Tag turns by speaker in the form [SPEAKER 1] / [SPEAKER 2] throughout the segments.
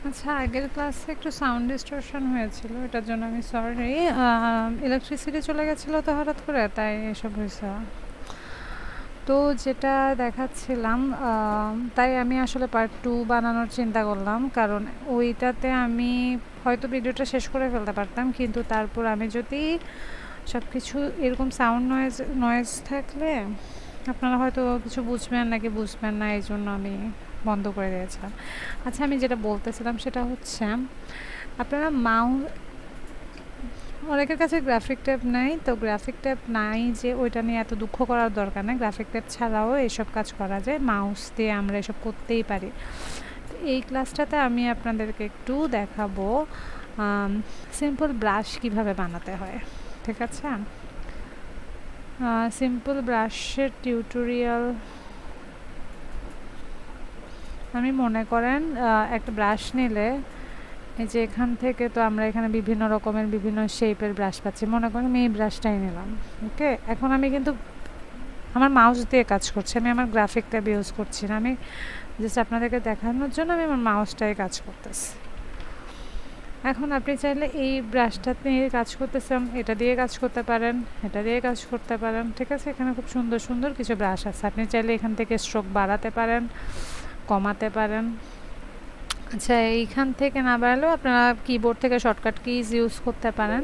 [SPEAKER 1] আচ্ছা, আগের ক্লাসে একটু সাউন্ড ডিস্টরশন হয়েছিল, এটার জন্য আমি সরি। ইলেকট্রিসিটি চলে গেছিলো তো হঠাৎ করে, তাই এসব হয়েছে। তো যেটা দেখাচ্ছিলাম, তাই আমি আসলে পার্ট 2 বানানোর চিন্তা করলাম, কারণ ওইটাতে আমি হয়তো ভিডিওটা শেষ করে ফেলতে পারতাম, কিন্তু তারপর আমি যদি সব কিছু এরকম সাউন্ড নয়েজ থাকলে আপনারা হয়তো কিছু বুঝবেন নাকি বুঝবেন না, এই জন্য আমি বন্ধ করে দিয়েছিলাম। আচ্ছা, আমি যেটা বলতেছিলাম সেটা হচ্ছে, আপনারা অনেকের কাছে গ্রাফিক ট্যাব নাই, তো গ্রাফিক ট্যাব নাই যে ওইটা নিয়ে এত দুঃখ করার দরকার নেই। গ্রাফিক ট্যাব ছাড়াও এইসব কাজ করা যায়, মাউস দিয়ে আমরা এসব করতেই পারি। এই ক্লাসটাতে আমি আপনাদেরকে একটু দেখাবো সিম্পল ব্রাশ কিভাবে বানাতে হয়, ঠিক আছে? সিম্পল ব্রাশের টিউটোরিয়াল আমি মনে করেন একটা ব্রাশ নিলে, এই যে এখান থেকে তো আমরা এখানে বিভিন্ন রকমের বিভিন্ন শেপের ব্রাশ পাচ্ছি, মনে করেন আমি এই ব্রাশটাই নিলাম। ওকে, এখন আমি কিন্তু আমার মাউস দিয়ে কাজ করছি, আমি আমার গ্রাফিক ট্যাব ইউজ করছি না, আমি জাস্ট আপনাদেরকে দেখানোর জন্য আমি আমার মাউসটাই কাজ করতেছি। এখন আপনি চাইলে এই ব্রাশটা নিয়ে কাজ করতেছেন, এটা দিয়ে কাজ করতে পারেন, এটা দিয়ে কাজ করতে পারেন, ঠিক আছে? এখানে খুব সুন্দর সুন্দর কিছু ব্রাশ আছে, আপনি চাইলে এখান থেকে স্ট্রোক বাড়াতে পারেন, কমাতে পারেন। আচ্ছা, এইখান থেকে না বাড়লেও আপনারা কিবোর্ড থেকে শর্টকাট কিজ ইউজ করতে পারেন।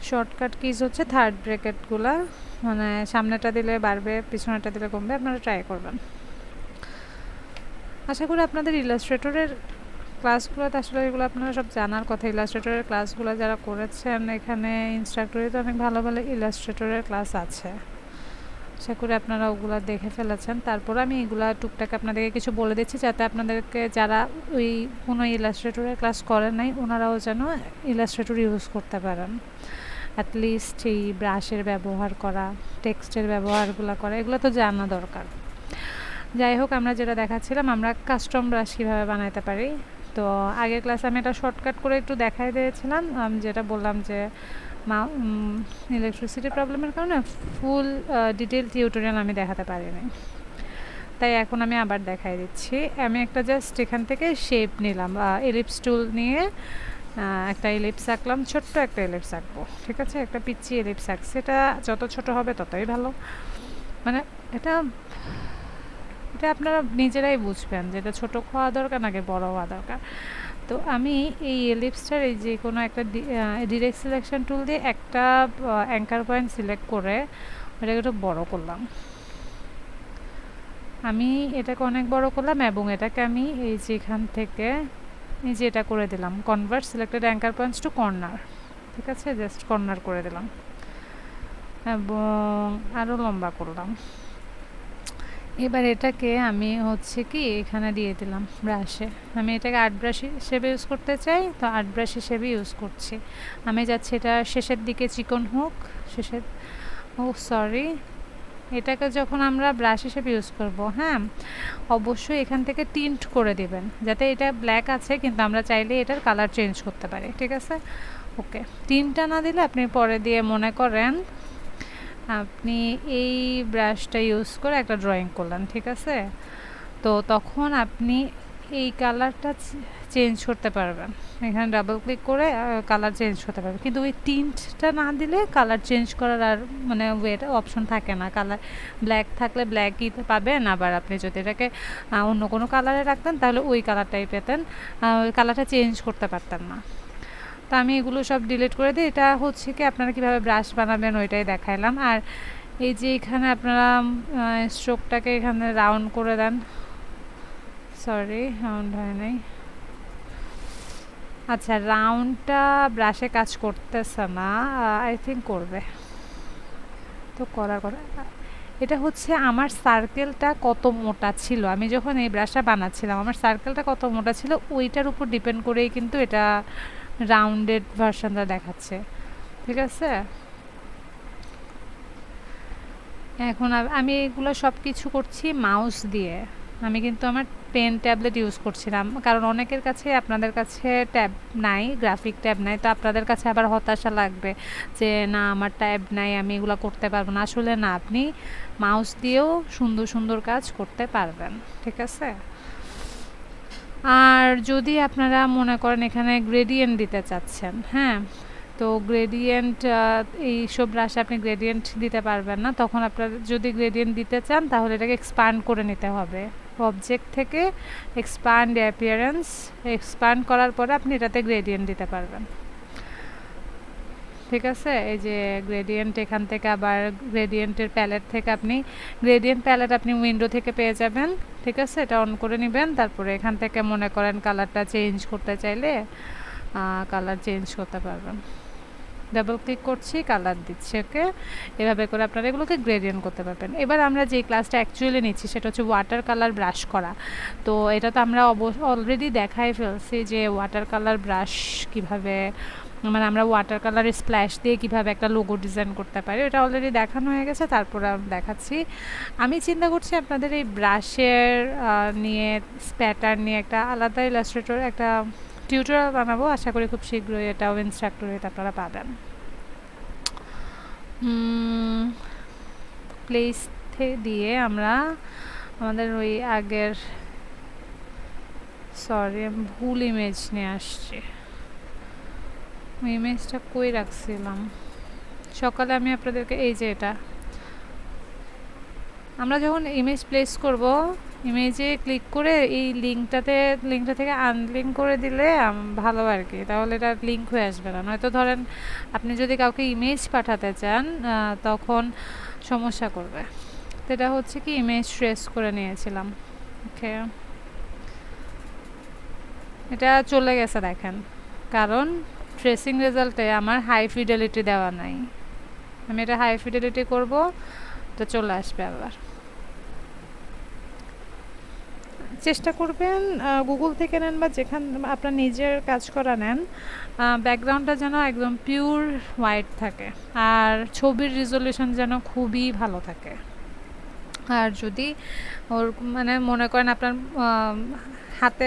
[SPEAKER 1] শর্টকাট কিজ হচ্ছে থার্ড ব্র্যাকেটগুলো, মানে সামনেটা দিলে বাড়বে, পিছনেটা দিলে কমবে, আপনারা ট্রাই করবেন। আশা করি আপনাদের ইলাস্ট্রেটরের ক্লাসগুলোতে আসলে এগুলো আপনারা সব জানার কথা। ইলাস্ট্রেটরের ক্লাসগুলো যারা করেছেন, এখানে ইনস্ট্রাক্টরিতে অনেক ভালো ভালো ইলাস্ট্রেটরের ক্লাস আছে, আশা করি আপনারা ওগুলো দেখে ফেলেছেন। তারপর আমি এগুলা টুকটাক আপনাদেরকে কিছু বলে দিচ্ছি, যাতে আপনাদেরকে যারা ওই কোনো ইলাস্ট্রেটরের ক্লাস করেন নাই, ওনারাও যেন ইলাস্ট্রেটর ইউজ করতে পারেন। অ্যাটলিস্ট এই ব্রাশের ব্যবহার করা, টেক্সটের ব্যবহারগুলো করা, এগুলো তো জানা দরকার। যাই হোক, আমরা যেটা দেখাচ্ছিলাম, আমরা কাস্টম ব্রাশ কীভাবে বানাতে পারি। তো আগের ক্লাসে আমি এটা শর্টকাট করে একটু দেখাই দিয়েছিলাম, যেটা বললাম যে ইলেকট্রিসিটি প্রবলেমের কারণে ফুল ডিটেল টিউটোরিয়াল আমি দেখাতে পারিনি, তাই এখন আমি আবার দেখাই দিচ্ছি। আমি একটা জাস্ট এখান থেকে শেপ নিলাম, এলিপস টুল নিয়ে একটা এলিপস আঁকলাম, ছোট্ট একটা এলিপস আঁকবো, ঠিক আছে? একটা পিচ্ছি এলিপস আঁকছি, এটা যত ছোট হবে ততই ভালো, মানে এটা আপনারা নিজেরাই বুঝবেন যে এটা ছোটো হওয়া দরকার নাকি বড় হওয়া দরকার। তো আমি এই এলিপসটার এই যে কোনো একটা ডিরেক্ট সিলেকশন টুল দিয়ে একটা অ্যাঙ্কার পয়েন্ট সিলেক্ট করে ওটাকে একটু বড় করলাম। আমি এটাকে অনেক বড় করলাম এবং এটাকে আমি এই যে এখান থেকে এই যে এটা করে দিলাম, convert selected anchor points to corner, ঠিক আছে? জাস্ট কর্নার করে দিলাম এবং আরও লম্বা করলাম। এবার এটাকে আমি হচ্ছে কি এখানে দিয়ে দিলাম ব্রাশে, আমি এটাকে আর্ট ব্রাশ হিসেবে ইউজ করতে চাই, তো আর্ট ব্রাশ হিসেবে ইউজ করছি। আমি যাচ্ছি এটা শেষের দিকে চিকন হোক, শেষের সরি, এটাকে যখন আমরা ব্রাশ হিসেবে ইউজ করব, হ্যাঁ, অবশ্যই এখান থেকে টিন্ট করে দিবেন, যাতে এটা ব্ল্যাক আছে কিন্তু আমরা চাইলে এটার কালার চেঞ্জ করতে পারি, ঠিক আছে? ওকে, টিন্টটা না দিলে আপনি পরে দিয়ে মনে করেন আপনি এই ব্রাশটা ইউজ করে একটা ড্রয়িং করলেন, ঠিক আছে? তো তখন আপনি এই কালারটা চেঞ্জ করতে পারবেন, এখানে ডাবল ক্লিক করে কালার চেঞ্জ করতে পারবেন, কিন্তু ওই টিন্টটা না দিলে কালার চেঞ্জ করার আর মানে ওয়েটা অপশন থাকে না। কালার ব্ল্যাক থাকলে ব্ল্যাকই পাবেন, আবার আপনি যদি এটাকে অন্য কোনো কালারে রাখতেন তাহলে ওই কালারটাই পেতেন, কালারটা চেঞ্জ করতে পারতেন না। তো আমি এগুলো সব ডিলিট করে দিই। এটা হচ্ছে কি আপনারা কীভাবে ব্রাশ বানাবেন ওইটাই দেখাইলাম। আর এই যে এখানে আপনারা স্ট্রোকটাকে এখানে রাউন্ড করে দেন, সরি রাউন্ড হয় নাই, আচ্ছা রাউন্ডটা ব্রাশে কাজ করতেছে না, আই থিঙ্ক করবে, তো করার কথা। এটা হচ্ছে আমার সার্কেলটা কত মোটা ছিল, আমি যখন এই ব্রাশটা বানাচ্ছিলাম আমার সার্কেলটা কত মোটা ছিল ওইটার উপর ডিপেন্ড করেই কিন্তু এটা রাউন্ডেড ভার্সনটা দেখাচ্ছে, ঠিক আছে? এখন আমি এগুলো সব কিছু করছি মাউস দিয়ে, আমি কিন্তু আমার পেন ট্যাবলেট ইউজ করছিলাম, কারণ অনেকের কাছে আপনাদের কাছে ট্যাব নাই, গ্রাফিক ট্যাব নাই, তো আপনাদের কাছে আবার হতাশা লাগবে যে না আমার ট্যাব নাই, আমি এগুলো করতে পারবো না। আসলে না, আপনি মাউস দিয়েও সুন্দর সুন্দর কাজ করতে পারবেন, ঠিক আছে? আর যদি আপনারা মনে করেন এখানে গ্রেডিয়েন্ট দিতে চাচ্ছেন, হ্যাঁ, তো গ্রেডিয়েন্ট এইসব ব্রাশে আপনি গ্রেডিয়েন্ট দিতে পারবেন না। তখন আপনারা যদি গ্রেডিয়েন্ট দিতে চান তাহলে এটাকে এক্সপান্ড করে নিতে হবে। অবজেক্ট থেকে এক্সপান্ড অ্যাপিয়ারেন্স, এক্সপান্ড করার পরে আপনি এটাতে গ্রেডিয়েন্ট দিতে পারবেন। ঠিক আছে, এই যে গ্রেডিয়েন্ট এখান থেকে আবার গ্রেডিয়েন্টের প্যালেট থেকে আপনি গ্রেডিয়েন্ট প্যালেট আপনি উইন্ডো থেকে পেয়ে যাবেন। ঠিক আছে, এটা অন করে নেবেন। তারপরে এখান থেকে মনে করেন কালারটা চেঞ্জ করতে চাইলে কালার চেঞ্জ করতে পারবেন। ডাবল ক্লিক করছি, কালার দিচ্ছি। ওকে, এভাবে করে আপনারা এগুলোকে গ্রেডিয়েন্ট করতে পারবেন। এবার আমরা যে ক্লাসটা অ্যাকচুয়ালি নিচ্ছি সেটা হচ্ছে ওয়াটার কালার ব্রাশ করা। তো এটা তো আমরা অলরেডি দেখাই ফেলছি যে ওয়াটার কালার ব্রাশ কিভাবে, মানে আমরা ওয়াটার কালারের স্প্ল্যাশ দিয়ে কিভাবে একটা লোগো ডিজাইন করতে পারি, এটা অলরেডি দেখানো হয়ে গেছে। তারপরে আমি দেখাচ্ছি। আমি চিন্তা করছি আপনাদের এই ব্রাশের নিয়ে, প্যাটার্ন নিয়ে একটা আলাদা ইলাস্ট্রেটর একটা টিউটোরিয়াল বানাবো। আশা করি খুব শীঘ্রই এটাও ইনস্ট্রাক্টরেট আপনারা পাবেন। প্লেস দিয়ে আমরা আমাদের ওই আগের, সরি আমি ভুল ইমেজ নিয়ে আসছি। ওই ইমেজটা কই রাখছিলাম সকালে আমি আপনাদেরকে, এই যে এটা আমরা যখন ইমেজ প্লেস করব, ইমেজে ক্লিক করে এই লিঙ্কটা থেকে আনলিঙ্ক করে দিলে ভালো আর কি, তাহলে এটা লিঙ্ক হয়ে আসবে না। নয়তো ধরেন আপনি যদি কাউকে ইমেজ পাঠাতে চান তখন সমস্যা করবে। তো এটা হচ্ছে কি ইমেজ ট্রেস করে নিয়েছিলাম। ওকে, এটা চলে গেছে দেখেন, কারণ ট্রেসিং রেজাল্টে আমার হাই ফিডেলিটি দেওয়া নাই। আমি এটা হাই ফিডেলিটি করব, তো চলে আসবে আবার। চেষ্টা করবেন গুগল থেকে নেন বা যেখান আপনার নিজের কাজ করা নেন, ব্যাকগ্রাউন্ডটা যেন একদম পিওর হোয়াইট থাকে আর ছবির রেজলিউশন যেন খুবই ভালো থাকে। আর যদি ওর মানে মনে করেন আপনার হাতে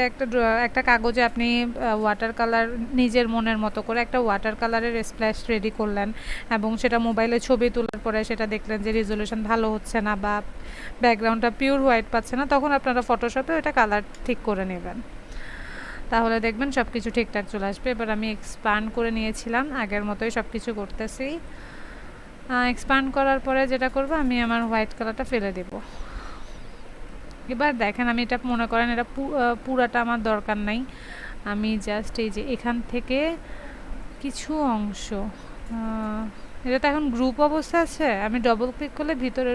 [SPEAKER 1] একটা কাগজে আপনি ওয়াটার কালার নিজের মনের মতো করে একটা ওয়াটার কালারের স্প্ল্যাশ রেডি করলেন এবং সেটা মোবাইলে ছবি তোলার পরে সেটা দেখলেন যে রেজলিউশন ভালো হচ্ছে না বা ব্যাকগ্রাউন্ডটা পিওর হোয়াইট পাচ্ছে না, তখন আপনারা ফটোশপে ওটা কালার ঠিক করে নেবেন। তাহলে দেখবেন সব কিছু ঠিকঠাক চলে আসবে। এবার আমি এক্সপান্ড করে নিয়েছিলাম, আগের মতোই সব কিছু করতেছি। এক্সপান্ড করার পরে যেটা করব, আমি আমার হোয়াইট কালারটা ফেলে দেব। এবার দেখেন আমি এটা মনে করেন এটা পুরাটা আমার দরকার নাই, আমি জাস্ট এই যে এখান থেকে কিছু অংশ, এটা তো এখন গ্রুপ অবস্থা আছে, আমি ডবল ক্লিক করলে ভিতরে,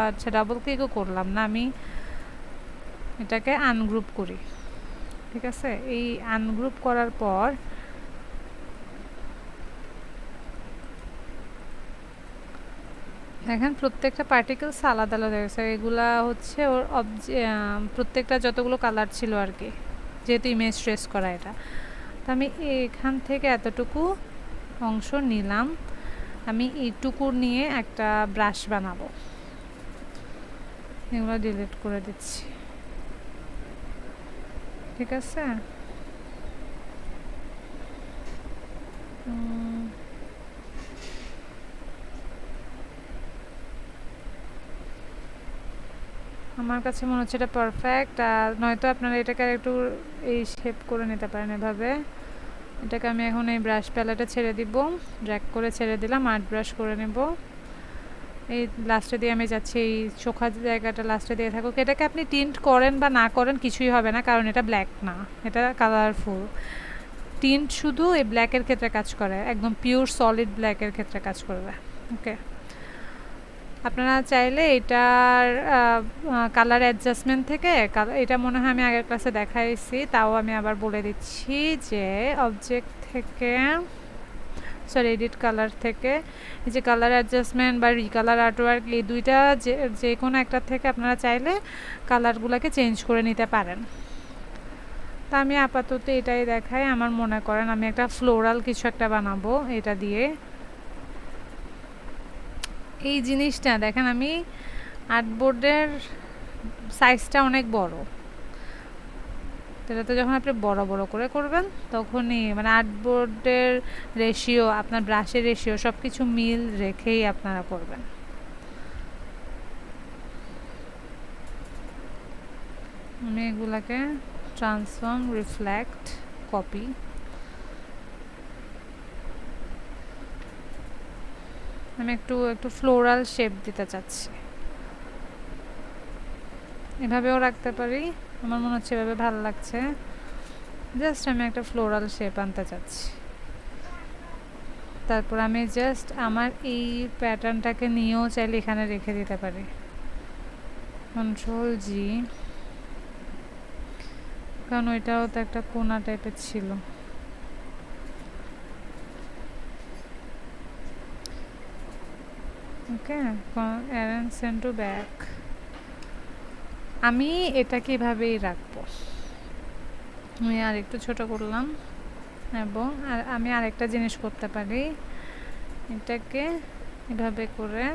[SPEAKER 1] আচ্ছা ডবল ক্লিকও করলাম না, আমি এটাকে আনগ্রুপ করি। ঠিক আছে, এই আনগ্রুপ করার পর দেখেন প্রত্যেকটা পার্টিকেলস আলাদা আলাদা গেছে। এগুলা হচ্ছে ওর প্রত্যেকটা যতগুলো কালার ছিল আর কি, যেহেতু ইমেজ ট্রেস করা এটা। তো আমি এখান থেকে এতটুকু অংশ নিলাম, আমি এইটুকু নিয়ে একটা ব্রাশ বানাবো। এগুলো ডিলিট করে দিচ্ছি। ঠিক আছে, আমার কাছে মনে হচ্ছে এটা পারফেক্ট। আর নয়তো আপনারা এটাকে একটু এই শেপ করে নিতে পারেন এভাবে। এটাকে আমি এখন এই ব্রাশ প্যালেটে ছেড়ে দিব, ড্র্যাগ করে ছেড়ে দিলাম, আর্ট ব্রাশ করে নেব। এই লাস্টে দিয়ে আমি যাচ্ছি, এই চোখা জায়গাটা লাস্টে দিয়ে থাকুক। এটাকে আপনি টিন্ট করেন বা না করেন কিছুই হবে না, কারণ এটা ব্ল্যাক না, এটা কালারফুল। টিন্ট শুধু এই ব্ল্যাকের ক্ষেত্রে কাজ করে, একদম পিওর সলিড ব্ল্যাকের ক্ষেত্রে কাজ করবে। ওকে, আপনারা চাইলে এটার কালার অ্যাডজাস্টমেন্ট থেকে, এটা মনে হয় আমি আগের ক্লাসে দেখাইছি, তাও আমি আবার বলে দিচ্ছি যে অবজেক্ট থেকে, সরি এডিট কালার থেকে, এই যে কালার অ্যাডজাস্টমেন্ট বা রিকালার আর্টওয়ার্ক, এই দুইটা যে কোনো একটা থেকে আপনারা চাইলে কালারগুলোকে চেঞ্জ করে নিতে পারেন। তা আমি আপাতত এটাই দেখাই। আমার মনে করেন আমি একটা ফ্লোরাল কিছু একটা বানাবো এটা দিয়ে। এই জিনিসটা দেখেন, আমি আর্টবোর্ডের সাইজটা অনেক বড়, এটাতে যখন আপনি বড় বড় করে করবেন তখনই মানে আর্টবোর্ডের রেশিও, আপনার ব্রাশের রেশিও সব কিছু মিল রেখেই আপনারা করবেন। আমি এগুলাকে ট্রান্সফর্ম, রিফ্লেক্ট, কপি। আমি একটু ফ্লোরাল শেপ দিতে চাচ্ছি, এভাবেও রাখতে পারি, আমার মনে হচ্ছে এভাবে ভালো লাগছে। জাস্ট আমি একটা ফ্লোরাল শেপ আনতে চাচ্ছি। তারপর আমি জাস্ট আমার এই প্যাটার্নটাকে নিয়েও চাইলে এখানে রেখে দিতে পারি, কন্ট্রোল জি, কারণ ওইটাও তো একটা কোনা টাইপের ছিল। ওকে, অ্যারেঞ্জ সেন্ড টু ব্যাক। আমি এটাকে এভাবেই রাখবো। আমি আর একটু ছোট করলাম, এবং আমি আরেকটা জিনিস করতে পারি, এটাকে এভাবে করে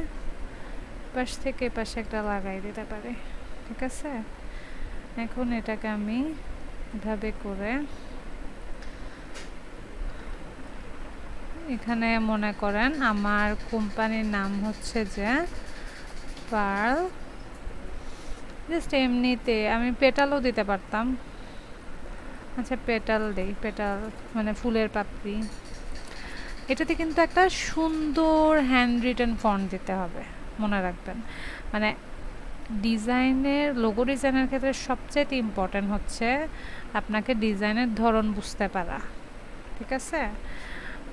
[SPEAKER 1] পাশ থেকে পাশে একটা লাগাই দিতে পারি, ঠিক আছে। এখন এটাকে আমি এভাবে করে এখানে মনে করেন আমার কোম্পানির নাম হচ্ছে যে পার্ল, জাস্ট এমনিতে আমি পেটালও দিতে পারতাম। আচ্ছা, পেটাল দেই, পেটাল মানে ফুলের পাপড়ি। এটাতে কিন্তু একটা সুন্দর হ্যান্ড রিটেন ফন্ট দিতে হবে, মনে রাখবেন। মানে ডিজাইনের, লোগো ডিজাইনের ক্ষেত্রে সবচেয়ে ইম্পর্ট্যান্ট হচ্ছে আপনাকে ডিজাইনের ধরন বুঝতে পারা, ঠিক আছে।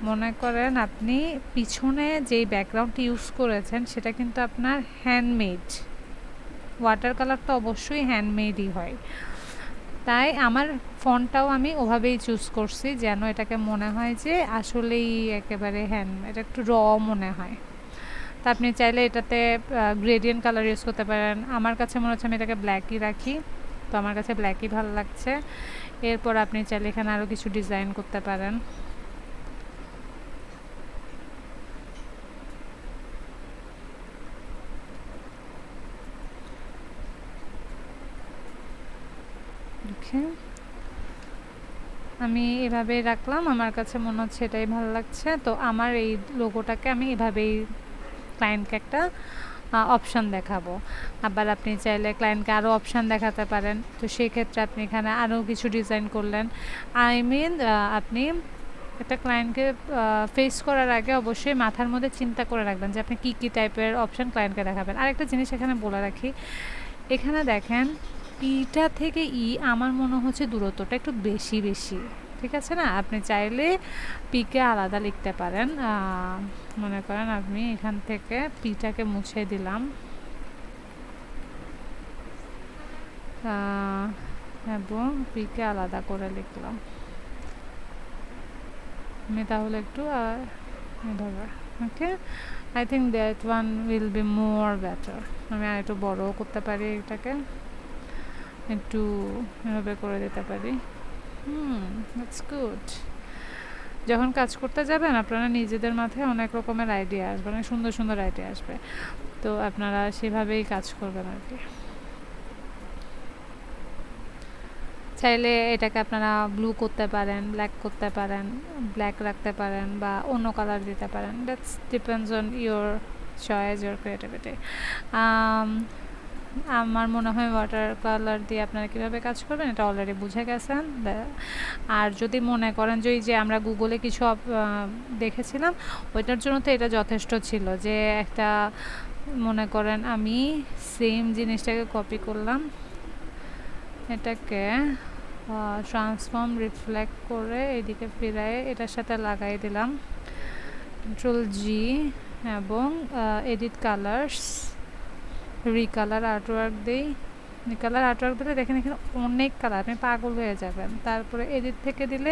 [SPEAKER 1] মনে করেন আপনি পিছনে যেই ব্যাকগ্রাউন্ডটি ইউজ করেছেন সেটা কিন্তু আপনার হ্যান্ডমেড, ওয়াটার কালার তো অবশ্যই হ্যান্ডমেডই হয়, তাই আমার ফন্টটাও আমি ওভাবেই চুজ করছি যেন এটাকে মনে হয় যে আসলেই একেবারে হ্যান্ড, এটা একটু র মনে হয়। তা আপনি চাইলে এটাতে গ্রেডিয়েন্ট কালার ইউজ করতে পারেন। আমার কাছে মনে হচ্ছে আমি এটাকে ব্ল্যাকই রাখি, তো আমার কাছে ব্ল্যাকই ভালো লাগছে। এরপর আপনি চাইলে এখানে আরও কিছু ডিজাইন করতে পারেন। আমি এভাবে রাখলাম, আমার কাছে মনে হচ্ছে এটাই ভালো লাগছে। তো আমার এই লোগোটাকে আমি এভাবেই ক্লায়েন্টকে একটা অপশান দেখাবো। আবার আপনি চাইলে ক্লায়েন্টকে আরও অপশান দেখাতে পারেন, তো সেই ক্ষেত্রে আপনি এখানে আরও কিছু ডিজাইন করলেন। আই মিন আপনি একটা ক্লায়েন্টকে ফেস করার আগে অবশ্যই মাথার মধ্যে চিন্তা করে রাখবেন যে আপনি কী কী টাইপের অপশান ক্লায়েন্টকে দেখাবেন। আরেকটা জিনিস এখানে বলে রাখি, এখানে দেখেন পিটা থেকে আমার মনে হচ্ছে দূরত্বটা একটু বেশি, ঠিক আছে না। আপনি চাইলে পিকে আলাদা লিখতে পারেন। মনে করেন আপনি এখান থেকে পিটাকে মুছে দিলাম, এবং পিকে আলাদা করে লিখলাম আমি, তাহলে একটু এভাবে। Okay, I think that one will be more better. আমি আর একটু বড়ও করতে পারি, এটাকে একটু এভাবে করে দিতে পারি। That's good. যখন কাজ করতে যাবেন আপনারা নিজেদের মাথায় অনেক রকমের আইডিয়া আসবে, অনেক সুন্দর সুন্দর আইডিয়া আসবে, তো আপনারা সেভাবেই কাজ করবেন আর কি। চাইলে এটাকে আপনারা ব্লু করতে পারেন, ব্ল্যাক করতে পারেন, ব্ল্যাক রাখতে পারেন, বা অন্য কালার দিতে পারেন। That's depends on your choice, your creativity. আমার মনে হয় ওয়াটার কালার দিয়ে আপনারা কীভাবে কাজ করবেন এটা অলরেডি বুঝে গেছেন। আর যদি মনে করেন যে আমরা গুগলে কিছু দেখেছিলাম, ওইটার জন্য তো এটা যথেষ্ট ছিল, যে একটা মনে করেন আমি সেম জিনিসটাকে কপি করলাম, এটাকে ট্রান্সফর্ম, রিফ্লেক্ট করে এদিকে ফিরায় এটার সাথে লাগাই দিলাম, কন্ট্রোল জি, এবং এডিট কালার্স, রিকালার আর্টওয়ার্ক দিই। রিকালার আর্টওয়ার্ক দিলে দেখেন এখানে অনেক কালার, আপনি পাগল হয়ে যাবেন। তারপরে এডিট থেকে দিলে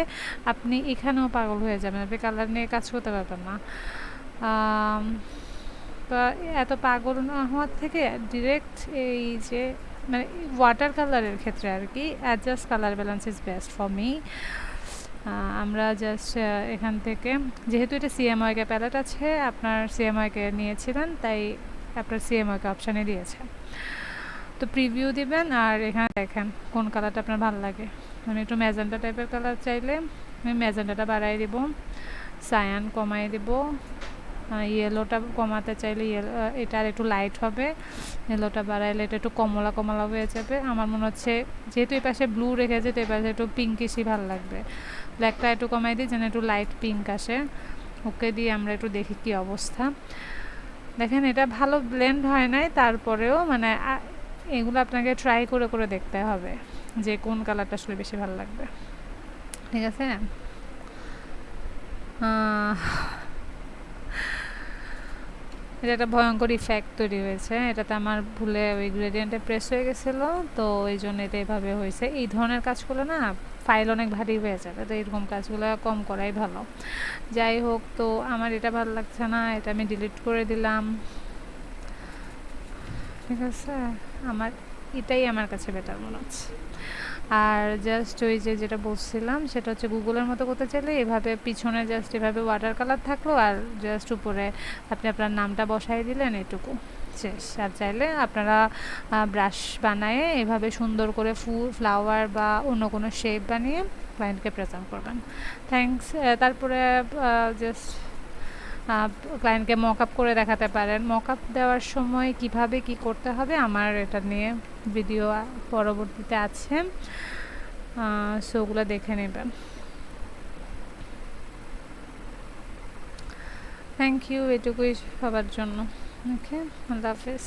[SPEAKER 1] আপনি এখানেও পাগল হয়ে যাবেন, আপনি কালার নিয়ে কাজ করতে পারবেন না। তো এত পাগল না হওয়ার থেকে ডিরেক্ট এই যে মানে ওয়াটার কালারের ক্ষেত্রে আর কি, adjust colour balance is best for me. আমরা জাস্ট এখান থেকে, যেহেতু এটা সিএমওয়াইকে প্যালেট আছে, আপনার সিএমওয়াইকে নিয়েছিলেন তাই আপনার সিএমওয়াইকে অপশানে দিয়েছে, তো প্রিভিউ দিবেন। আর এখানে দেখেন কোন কালারটা আপনার ভালো লাগে। আমি একটু ম্যাজেন্টা টাইপের কালার চাইলে আমি ম্যাজেন্টাটা বাড়াই দিব, সায়ান কমাই দিব, ইয়েলোটা কমাতে চাইলে এটা আর একটু লাইট হবে, ইয়েলোটা বাড়াইলে এটা একটু কমলা কমলা হয়ে যাবে। আমার মনে হচ্ছে যেহেতু এই পাশে ব্লু রেখেছে তো এই পাশে একটু পিঙ্কিশই ভালো লাগবে। ব্ল্যাকটা একটু কমাই দিই যেন একটু লাইট পিঙ্ক আসে। ওকে দিয়ে আমরা একটু দেখি কী অবস্থা। দেখেন এটা ভালো ব্লেন্ড হয় নাই, তারপরেও মানে এগুলো আপনাকে ট্রাই করে করে দেখতে হবে যে কোন কালারটা আসলে বেশি ভালো লাগবে। ঠিক আছে, এটা একটা ভয়ঙ্কর ইফেক্ট তৈরি হয়েছে। এটাতে আমার ভুলে ওই গ্রেডিয়েন্টে প্রেস হয়ে গেছিলো, তো এই জন্য এটা এভাবে হয়েছে। এই ধরনের কাজগুলো না ফাইল অনেক ভারী হয়ে যাবে, তো এরকম কাজগুলো কম করাই ভালো। যাই হোক, তো আমার এটা ভালো লাগছে না, এটা আমি ডিলিট করে দিলাম। ঠিক আছে, এটাই আমার কাছে বেটার মনে হচ্ছে। আর জাস্ট ওই যেটা বলছিলাম সেটা হচ্ছে গুগলের মতো করতে চাইলে এভাবে পিছনে জাস্ট এভাবে ওয়াটার কালার থাকলো, আর জাস্ট উপরে আপনি আপনার নামটা বসাই দিলেন, এটুকু শেষ। আর চাইলে আপনারা ব্রাশ বানায়ে এভাবে সুন্দর করে ফুল, ফ্লাওয়ার বা অন্য কোনো শেপ বানিয়ে ক্লায়েন্টকে প্রেজেন্ট করবেন। থ্যাঙ্কস। তারপরে জাস্ট ক্লায়েন্টকে মক আপ করে দেখাতে পারেন। মক আপ দেওয়ার সময় কিভাবে কি করতে হবে আমার এটা নিয়ে ভিডিও পরবর্তীতে আছে, সো ওগুলো দেখে নেবেন। থ্যাংক ইউ এটুকুই সবার জন্য। ওকে, আল্লাহ হাফেজ।